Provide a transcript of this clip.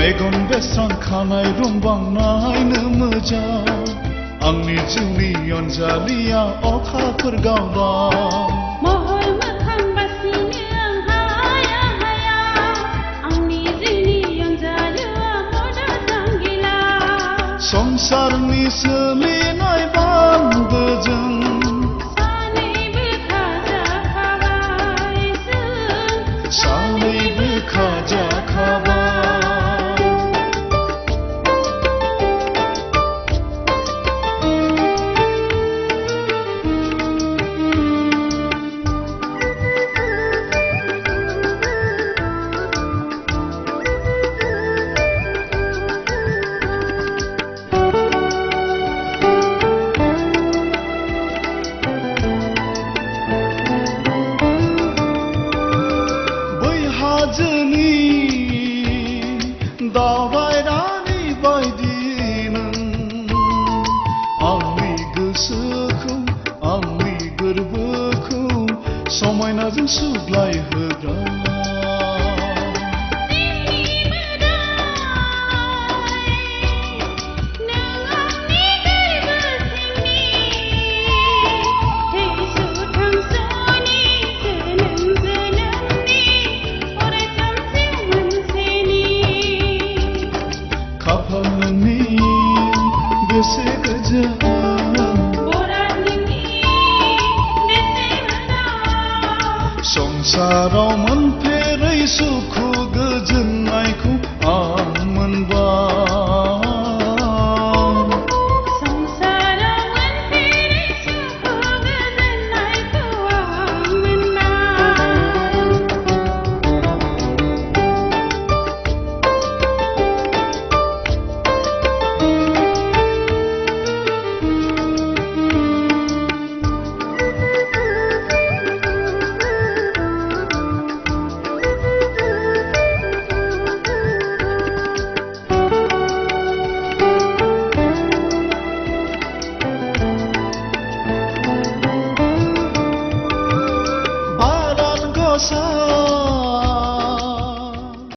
Megan बेस्रां खानाय रुंबांनायनो मोजां आंनि जिउनि अनजालिया अखाफोर गावदां महर मोखां बासिनो आं हाया हाया आंनि जिउनि अनजालिया मददां गैला संसारनि सोलिनाय बान्दोजों सानैबो खाजाखाबाय जों सानैबो खाजाखाबाय हाजोनि दावबायनानै बायदि नों आंनि गोसोखौ आंनि गोरबोखौ समायनाजों सुग्लायहोग्रा बेसे गोजोन संसाराव मोनफेरै सुखु